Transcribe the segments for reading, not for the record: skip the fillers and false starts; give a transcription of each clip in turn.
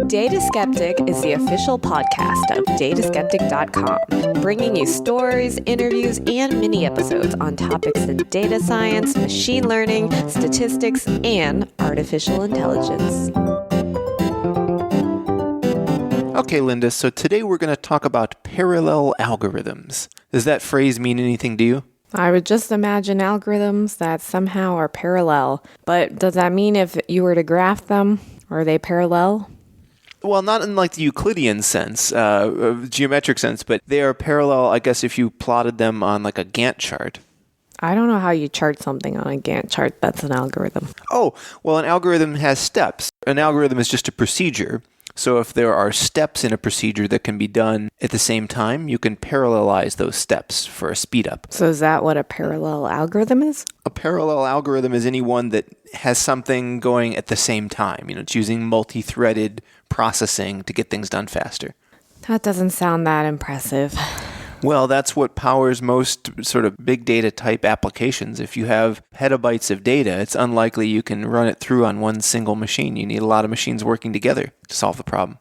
Data Skeptic is the official podcast of dataskeptic.com, bringing you stories, interviews, and mini episodes on topics in data science, machine learning, statistics, and artificial intelligence. Okay, Linda, so today we're going to talk about parallel algorithms. Does that phrase mean anything to you? I would just imagine algorithms that somehow are parallel, but does that mean if you were to graph them, are they parallel? Well, not in like the Euclidean sense, geometric sense, but they are parallel, I guess, if you plotted them on like a Gantt chart. I don't know how you chart something on a Gantt chart. That's an algorithm. Oh, well, an algorithm has steps. An algorithm is just a procedure. So if there are steps in a procedure that can be done at the same time, you can parallelize those steps for a speed up. So is that what a parallel algorithm is? A parallel algorithm is any one that has something going at the same time. It's using multi-threaded processing to get things done faster. That doesn't sound that impressive. Well, that's what powers most sort of big data type applications. If you have petabytes of data, it's unlikely you can run it through on one single machine. You need a lot of machines working together to solve the problem.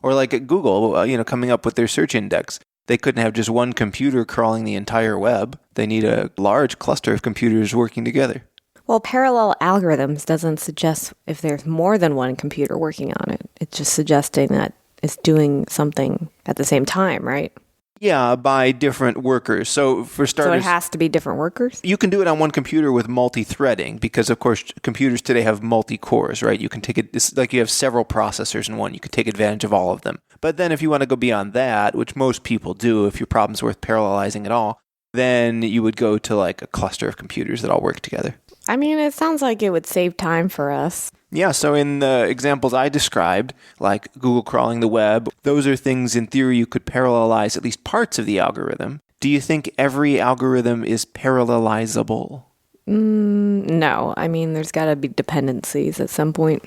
Or like at Google, coming up with their search index. They couldn't have just one computer crawling the entire web. They need a large cluster of computers working together. Well, parallel algorithms doesn't suggest if there's more than one computer working on it. It's just suggesting that it's doing something at the same time, right? Yeah, by different workers. So for starters... So it has to be different workers? You can do it on one computer with multi-threading because, of course, computers today have multi-cores, right? You can take it... It's like you have several processors in one. You can take advantage of all of them. But then if you want to go beyond that, which most people do if your problem's worth parallelizing at all, then you would go to like a cluster of computers that all work together. I mean, it sounds like it would save time for us. Yeah, so in the examples I described, like Google crawling the web, those are things in theory you could parallelize at least parts of the algorithm. Do you think every algorithm is parallelizable? No. I mean, there's got to be dependencies at some point.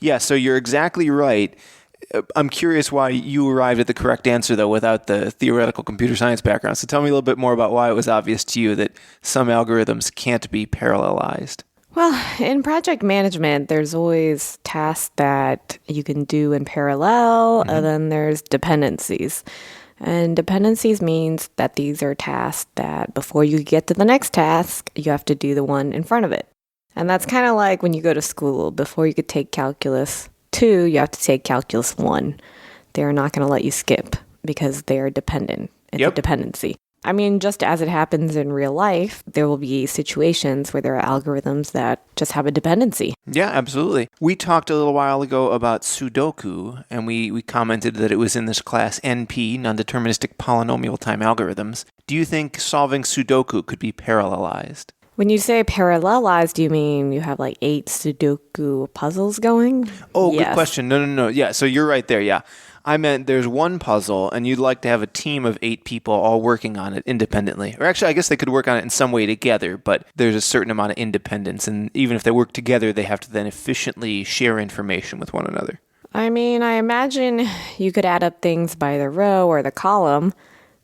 Yeah, so you're exactly right. I'm curious why you arrived at the correct answer, though, without the theoretical computer science background. So tell me a little bit more about why it was obvious to you that some algorithms can't be parallelized. Well, in project management, there's always tasks that you can do in parallel, and then there's dependencies. And dependencies means that these are tasks that before you get to the next task, you have to do the one in front of it. And that's kind of like when you go to school. Before you could take Calculus 2, you have to take Calculus 1. They're not going to let you skip because they're dependent. It's a dependency. I mean, just as it happens in real life, there will be situations where there are algorithms that just have a dependency. Yeah, absolutely. We talked a little while ago about Sudoku, and we commented that it was in this class NP, non-deterministic polynomial time algorithms. Do you think solving Sudoku could be parallelized? When you say parallelized, do you mean you have like 8 Sudoku puzzles going? Oh, yes. Good question. No. Yeah, so you're right there, yeah. I meant there's one puzzle, and you'd like to have a team of 8 people all working on it independently. Or actually, I guess they could work on it in some way together, but there's a certain amount of independence. And even if they work together, they have to then efficiently share information with one another. I mean, I imagine you could add up things by the row or the column,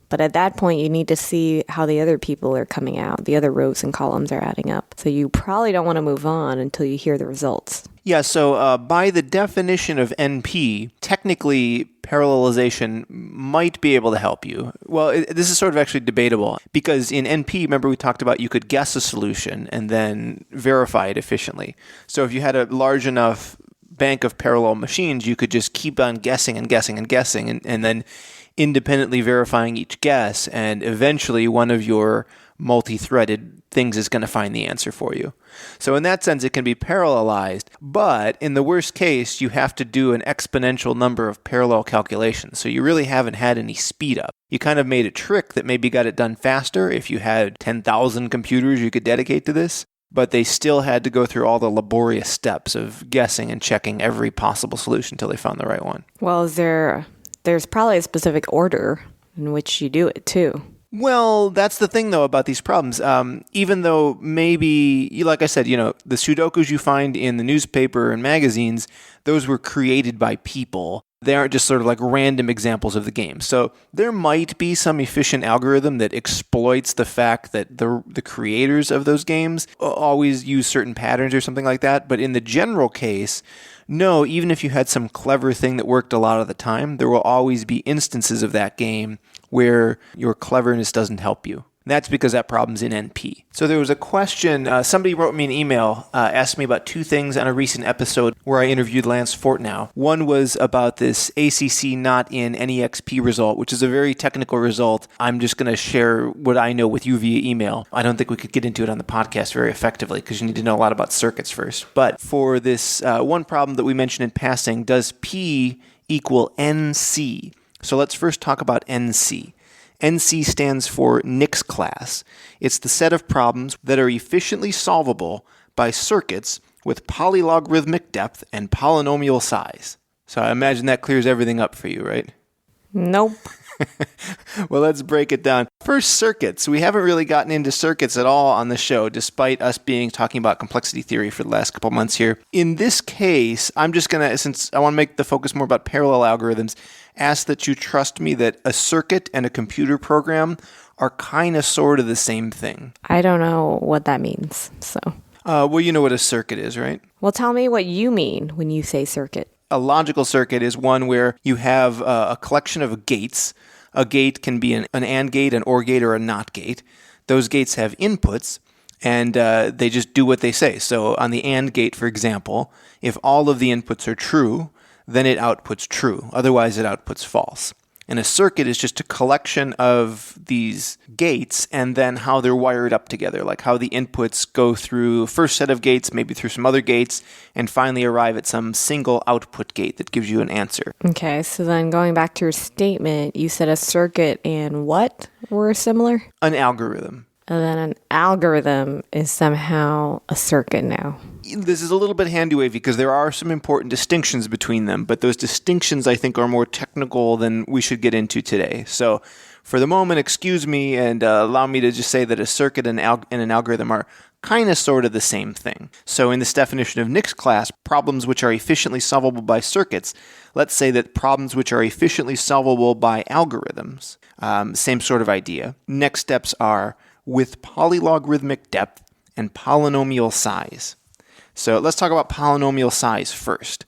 but at that point, you need to see how the other people are coming out. The other rows and columns are adding up. So you probably don't want to move on until you hear the results. Yeah, so by the definition of NP, technically parallelization might be able to help you. Well, this is sort of actually debatable because in NP, remember we talked about you could guess a solution and then verify it efficiently. So if you had a large enough bank of parallel machines, you could just keep on guessing and guessing and guessing and then independently verifying each guess, and eventually one of your multi-threaded things is going to find the answer for you. So in that sense, it can be parallelized, but in the worst case, you have to do an exponential number of parallel calculations. So you really haven't had any speed up. You kind of made a trick that maybe got it done faster if you had 10,000 computers you could dedicate to this, but they still had to go through all the laborious steps of guessing and checking every possible solution until they found the right one. Well, there's probably a specific order in which you do it too. Well, that's the thing, though, about these problems. Even though maybe, like I said, the Sudokus you find in the newspaper and magazines, those were created by people. They aren't just sort of like random examples of the game. So there might be some efficient algorithm that exploits the fact that the creators of those games always use certain patterns or something like that. But in the general case, no, even if you had some clever thing that worked a lot of the time, there will always be instances of that game where your cleverness doesn't help you. That's because that problem's in NP. So there was a question, somebody wrote me an email, asked me about two things on a recent episode where I interviewed Lance Fortnow. One was about this ACC not in NEXP result, which is a very technical result. I'm just going to share what I know with you via email. I don't think we could get into it on the podcast very effectively because you need to know a lot about circuits first. But for this one problem that we mentioned in passing, does P equal NC? So let's first talk about NC. NC stands for Nix class. It's the set of problems that are efficiently solvable by circuits with polylogarithmic depth and polynomial size. So I imagine that clears everything up for you, right? Nope. Well, let's break it down. First, circuits. We haven't really gotten into circuits at all on the show, despite us talking about complexity theory for the last couple months here. In this case, I'm just going to, since I want to make the focus more about parallel algorithms, ask that you trust me that a circuit and a computer program are kind of sort of the same thing. I don't know what that means, so. Well, you know what a circuit is, right? Well, tell me what you mean when you say circuit. A logical circuit is one where you have a collection of gates. A gate can be an AND gate, an OR gate, or a NOT gate. Those gates have inputs, and they just do what they say. So on the AND gate, for example, if all of the inputs are true, then it outputs true. Otherwise, it outputs false. And a circuit is just a collection of these gates and then how they're wired up together, like how the inputs go through first set of gates, maybe through some other gates, and finally arrive at some single output gate that gives you an answer. Okay, so then going back to your statement, you said a circuit and what were similar? An algorithm. And then an algorithm is somehow a circuit now. This is a little bit handy-wavy because there are some important distinctions between them, but those distinctions, I think, are more technical than we should get into today. So for the moment, excuse me and allow me to just say that a circuit and an algorithm are kind of sort of the same thing. So in this definition of Nix class, problems which are efficiently solvable by circuits, let's say that problems which are efficiently solvable by algorithms, same sort of idea. Next steps are with polylogarithmic depth and polynomial size. So let's talk about polynomial size first.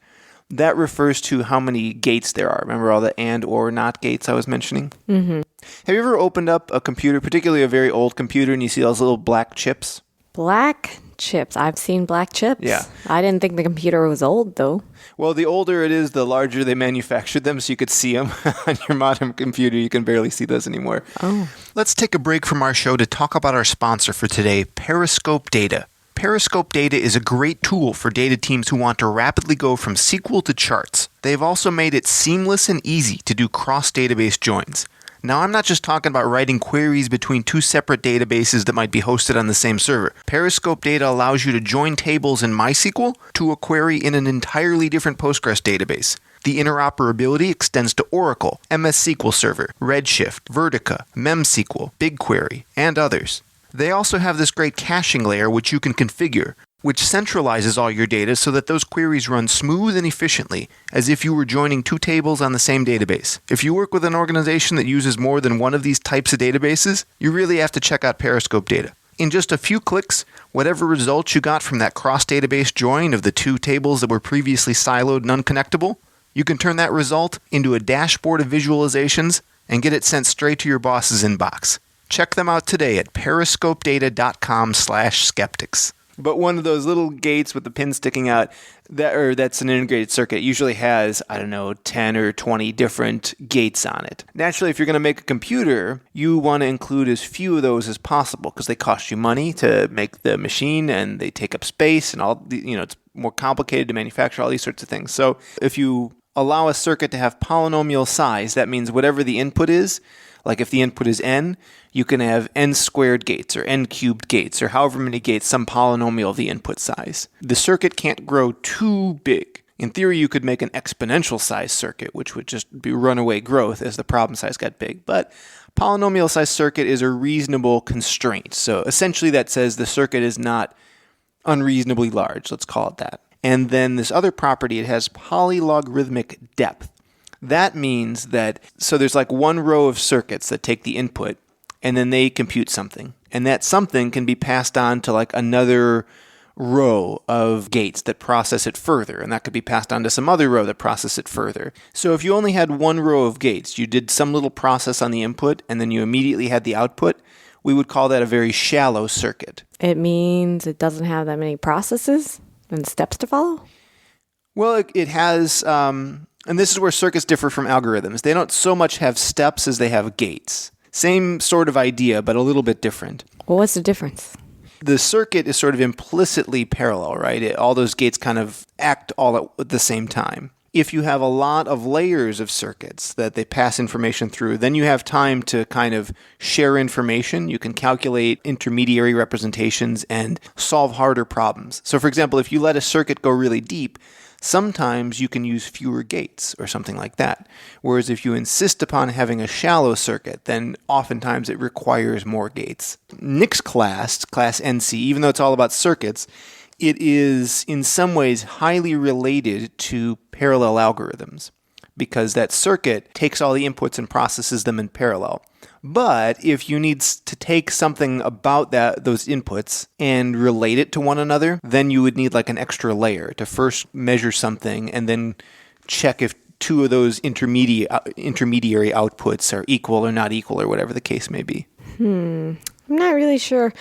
That refers to how many gates there are. Remember all the AND or NOT gates I was mentioning? Mm-hmm. Have you ever opened up a computer, particularly a very old computer, and you see those little black chips? Black chips. I've seen black chips. Yeah. I didn't think the computer was old, though. Well, the older it is, the larger they manufactured them, so you could see them. On your modern computer, you can barely see those anymore. Oh. Let's take a break from our show to talk about our sponsor for today, Periscope Data. Periscope Data is a great tool for data teams who want to rapidly go from SQL to charts. They've also made it seamless and easy to do cross-database joins. Now, I'm not just talking about writing queries between two separate databases that might be hosted on the same server. Periscope Data allows you to join tables in MySQL to a query in an entirely different Postgres database. The interoperability extends to Oracle, MS SQL Server, Redshift, Vertica, MemSQL, BigQuery, and others. They also have this great caching layer which you can configure, which centralizes all your data so that those queries run smooth and efficiently, as if you were joining two tables on the same database. If you work with an organization that uses more than one of these types of databases, you really have to check out Periscope Data. In just a few clicks, whatever results you got from that cross-database join of the two tables that were previously siloed and unconnectable, you can turn that result into a dashboard of visualizations and get it sent straight to your boss's inbox. Check them out today at periscopedata.com/skeptics. But one of those little gates with the pin sticking out, that's an integrated circuit, usually has, 10 or 20 different gates on it. Naturally, if you're going to make a computer, you want to include as few of those as possible because they cost you money to make the machine and they take up space and it's more complicated to manufacture, all these sorts of things. So if you allow a circuit to have polynomial size, that means whatever the input is, like if the input is n, you can have n squared gates or n cubed gates or however many gates, some polynomial of the input size. The circuit can't grow too big. In theory, you could make an exponential size circuit, which would just be runaway growth as the problem size got big. But polynomial size circuit is a reasonable constraint. So essentially that says the circuit is not unreasonably large, let's call it that. And then this other property, it has polylogarithmic depth. That means that, so there's like one row of circuits that take the input, and then they compute something. And that something can be passed on to like another row of gates that process it further, and that could be passed on to some other row that process it further. So if you only had one row of gates, you did some little process on the input, and then you immediately had the output, we would call that a very shallow circuit. It means it doesn't have that many processes and steps to follow? Well, it has, and this is where circuits differ from algorithms. They don't so much have steps as they have gates. Same sort of idea, but a little bit different. Well, what's the difference? The circuit is sort of implicitly parallel, right? All those gates kind of act all at the same time. If you have a lot of layers of circuits that they pass information through, then you have time to kind of share information. You can calculate intermediary representations and solve harder problems. So for example, if you let a circuit go really deep, sometimes you can use fewer gates or something like that. Whereas if you insist upon having a shallow circuit, then oftentimes it requires more gates. Nick's class NC, even though it's all about circuits, it is in some ways highly related to parallel algorithms because that circuit takes all the inputs and processes them in parallel. But if you need to take something about those inputs and relate it to one another, then you would need like an extra layer to first measure something and then check if two of those intermediary outputs are equal or not equal or whatever the case may be. I'm not really sure.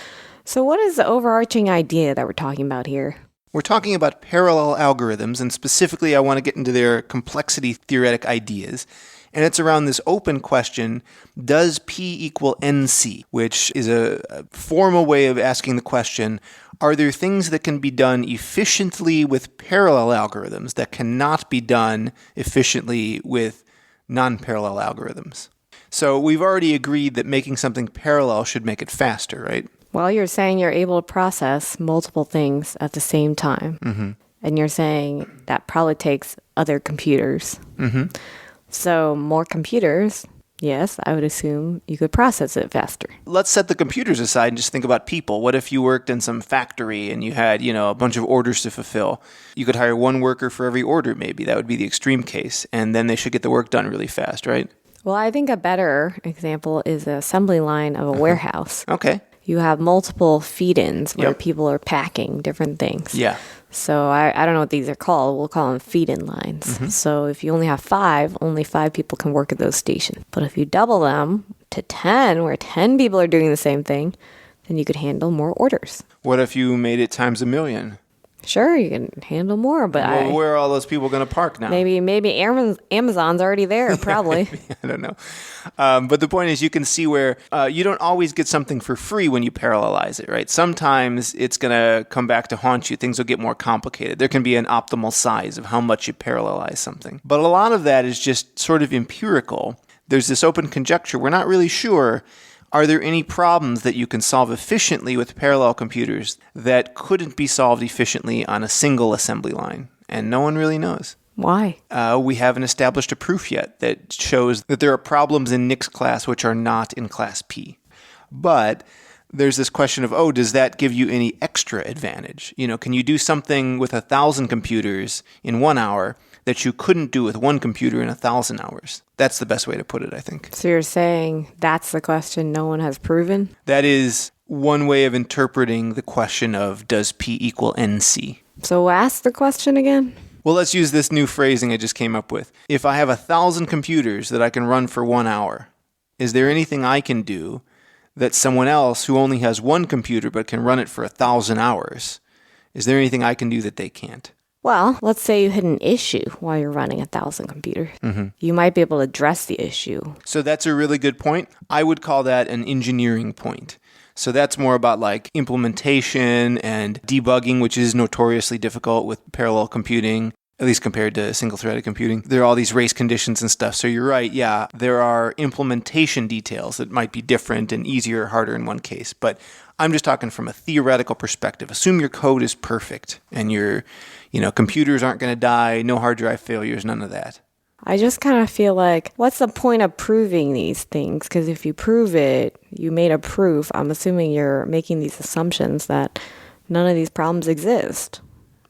So what is the overarching idea that we're talking about here? We're talking about parallel algorithms, and specifically I want to get into their complexity theoretic ideas. And it's around this open question, does P equal NC, which is a formal way of asking the question, are there things that can be done efficiently with parallel algorithms that cannot be done efficiently with non-parallel algorithms? So we've already agreed that making something parallel should make it faster, right? Well, you're saying you're able to process multiple things at the same time. Mm-hmm. And you're saying that probably takes other computers. Mm-hmm. So more computers, yes, I would assume you could process it faster. Let's set the computers aside and just think about people. What if you worked in some factory and you had, a bunch of orders to fulfill? You could hire one worker for every order, maybe. That would be the extreme case. And then they should get the work done really fast, right? Well, I think a better example is an assembly line of a warehouse. Okay. You have multiple feed-ins where people are packing different things. Yeah. So I don't know what these are called. We'll call them feed-in lines. Mm-hmm. So if you only have 5, only 5 people can work at those stations. But if you double them to 10, where 10 people are doing the same thing, then you could handle more orders. What if you made it times 1,000,000? Sure, you can handle more, but well, where are all those people going to park now? Maybe Amazon's already there, probably. I don't know. But the point is you can see where you don't always get something for free when you parallelize it, right? Sometimes it's going to come back to haunt you. Things will get more complicated. There can be an optimal size of how much you parallelize something. But a lot of that is just sort of empirical. There's this open conjecture. We're not really sure. Are there any problems that you can solve efficiently with parallel computers that couldn't be solved efficiently on a single assembly line? And no one really knows. Why? We haven't established a proof yet that shows that there are problems in Nick's class which are not in class P. But there's this question of, does that give you any extra advantage? Can you do something with 1,000 computers in 1 hour that you couldn't do with one computer in 1,000 hours? That's the best way to put it, I think. So you're saying that's the question no one has proven? That is one way of interpreting the question of does P equal NC? So ask the question again. Well, let's use this new phrasing I just came up with. If I have 1,000 computers that I can run for 1 hour, is there anything I can do that someone else who only has one computer but can run it for 1,000 hours, is there anything I can do that they can't? Well, let's say you hit an issue while you're running 1,000 computers. Mm-hmm. You might be able to address the issue. So that's a really good point. I would call that an engineering point. So that's more about like implementation and debugging, which is notoriously difficult with parallel computing, at least compared to single-threaded computing. There are all these race conditions and stuff. So you're right, yeah, there are implementation details that might be different and easier or harder in one case. But I'm just talking from a theoretical perspective. Assume your code is perfect and your computers aren't going to die, no hard drive failures, none of that. I just kind of feel like, what's the point of proving these things? Because if you prove it, you made a proof. I'm assuming you're making these assumptions that none of these problems exist.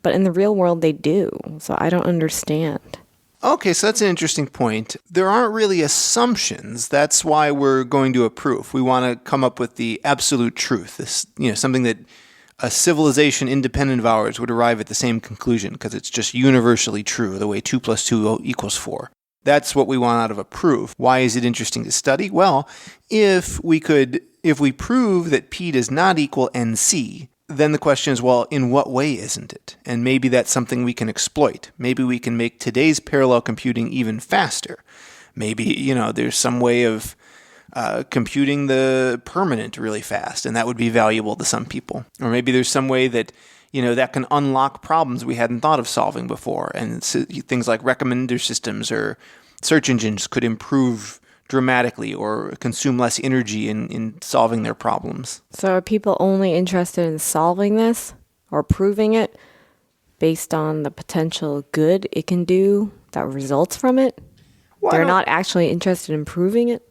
But in the real world, they do. So I don't understand. Okay, so that's an interesting point. There aren't really assumptions. That's why we're going to a proof. We want to come up with the absolute truth. This, something that a civilization independent of ours would arrive at the same conclusion because it's just universally true, the way 2 plus 2 equals 4. That's what we want out of a proof. Why is it interesting to study? Well, if we prove that P does not equal NC, then the question is, well, in what way isn't it? And maybe that's something we can exploit. Maybe we can make today's parallel computing even faster. Maybe, there's some way of computing the permanent really fast, and that would be valuable to some people. Or maybe there's some way that, that can unlock problems we hadn't thought of solving before. And things like recommender systems or search engines could improve dramatically or consume less energy in solving their problems. So are people only interested in solving this or proving it based on the potential good it can do that results from it? Well, They're not actually interested in proving it?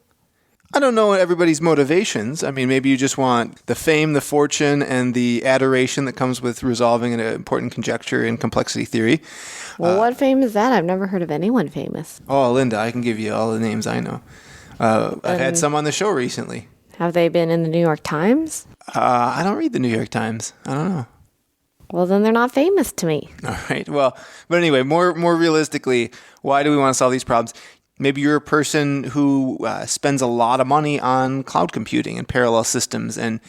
I don't know everybody's motivations. I mean, maybe you just want the fame, the fortune, and the adoration that comes with resolving an important conjecture in complexity theory. Well, what fame is that? I've never heard of anyone famous. Oh, Linda, I can give you all the names I know. I've had some on the show recently. Have they been in the New York Times? I don't read the New York Times. I don't know. Well, then they're not famous to me. All right. Well, but anyway, more realistically, why do we want to solve these problems? Maybe you're a person who spends a lot of money on cloud computing and parallel systems, and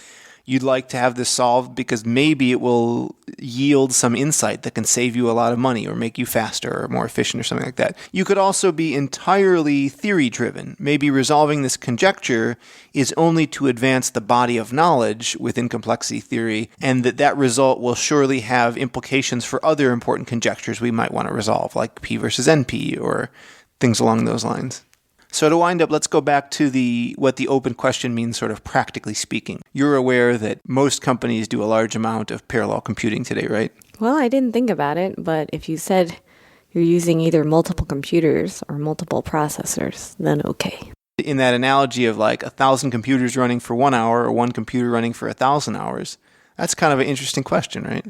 you'd like to have this solved because maybe it will yield some insight that can save you a lot of money or make you faster or more efficient or something like that. You could also be entirely theory-driven. Maybe resolving this conjecture is only to advance the body of knowledge within complexity theory, and that result will surely have implications for other important conjectures we might want to resolve, like P versus NP or things along those lines. So to wind up, let's go back to what the open question means sort of practically speaking. You're aware that most companies do a large amount of parallel computing today, right? Well, I didn't think about it, but if you said you're using either multiple computers or multiple processors, then okay. In that analogy of like 1,000 computers running for 1 hour or one computer running for 1,000 hours, that's kind of an interesting question, right?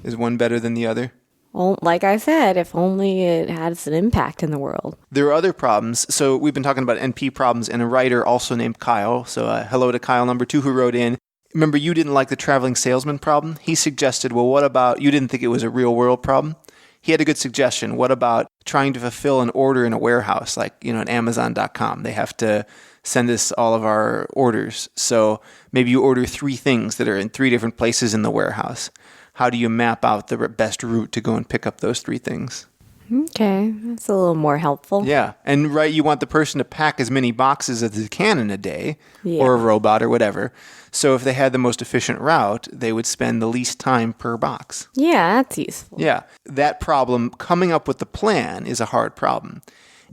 Is one better than the other? Well, like I said, if only it has an impact in the world. There are other problems. So we've been talking about NP problems, and a writer also named Kyle. So hello to Kyle number 2 who wrote in. Remember, you didn't like the traveling salesman problem? He suggested, well, what about, you didn't think it was a real world problem? He had a good suggestion. What about trying to fulfill an order in a warehouse, like, at Amazon.com? They have to send us all of our orders. So maybe you order 3 things that are in 3 different places in the warehouse. How do you map out the best route to go and pick up those 3 things? Okay, that's a little more helpful. Yeah, and you want the person to pack as many boxes as they can in a day, or a robot or whatever. So if they had the most efficient route, they would spend the least time per box. Yeah, that's useful. Yeah, that problem, coming up with the plan, is a hard problem.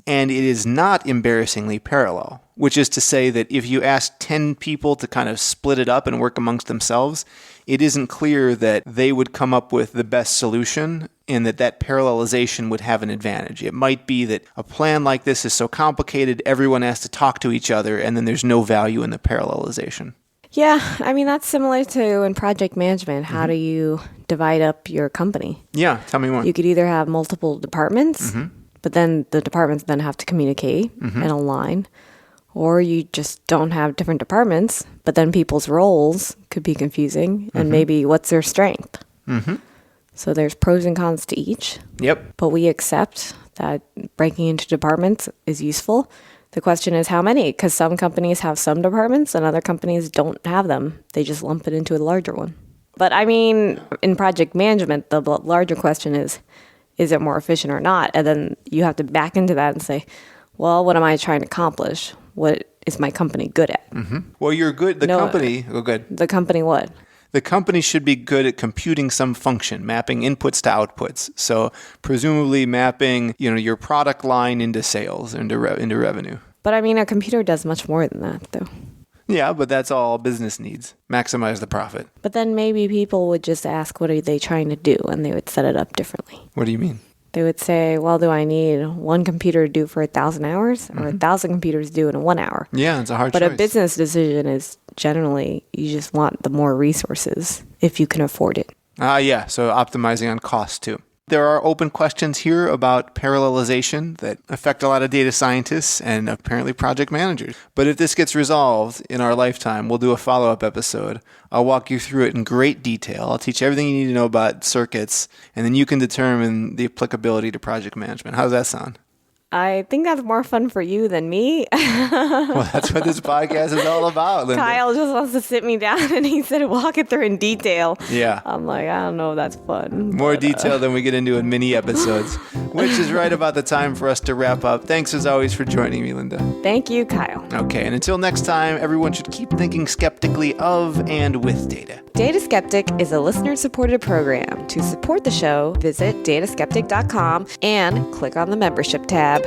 And it is not embarrassingly parallel, which is to say that if you ask 10 people to kind of split it up and work amongst themselves, it isn't clear that they would come up with the best solution and that parallelization would have an advantage. It might be that a plan like this is so complicated, everyone has to talk to each other, and then there's no value in the parallelization. Yeah, I mean, that's similar to in project management. How do you divide up your company? Yeah, tell me more. You could either have multiple departments, but then the departments then have to communicate and align. Or you just don't have different departments, but then people's roles could be confusing, and maybe what's their strength. So there's pros and cons to each. Yep. But we accept that breaking into departments is useful. The question is how many, because some companies have some departments and other companies don't have them. They just lump it into a larger one. But I mean, in project management, the larger question is it more efficient or not? And then you have to back into that and say, well, what am I trying to accomplish? What is my company good at? Well, you're good. The company what? The company should be good at computing some function, mapping inputs to outputs. So presumably mapping, your product line into sales, into revenue. But I mean, a computer does much more than that, though. Yeah, but that's all business needs. Maximize the profit. But then maybe people would just ask, what are they trying to do? And they would set it up differently. What do you mean? They would say, well, do I need one computer to do for 1,000 hours or 1,000 computers to do in 1 hour? Yeah, it's a hard choice. But a business decision is generally, you just want the more resources if you can afford it. Yeah, so optimizing on cost too. There are open questions here about parallelization that affect a lot of data scientists and apparently project managers. But if this gets resolved in our lifetime, we'll do a follow-up episode. I'll walk you through it in great detail. I'll teach you everything you need to know about circuits, and then you can determine the applicability to project management. How does that sound? I think that's more fun for you than me. Well, that's what this podcast is all about, Linda. Kyle just wants to sit me down and he said walk it through in detail. Yeah. I'm like, I don't know if that's fun. More detail than we get into in mini episodes, which is right about the time for us to wrap up. Thanks as always for joining me, Linda. Thank you, Kyle. Okay, and until next time, everyone should keep thinking skeptically of and with data. Data Skeptic is a listener-supported program. To support the show, visit dataskeptic.com and click on the membership tab.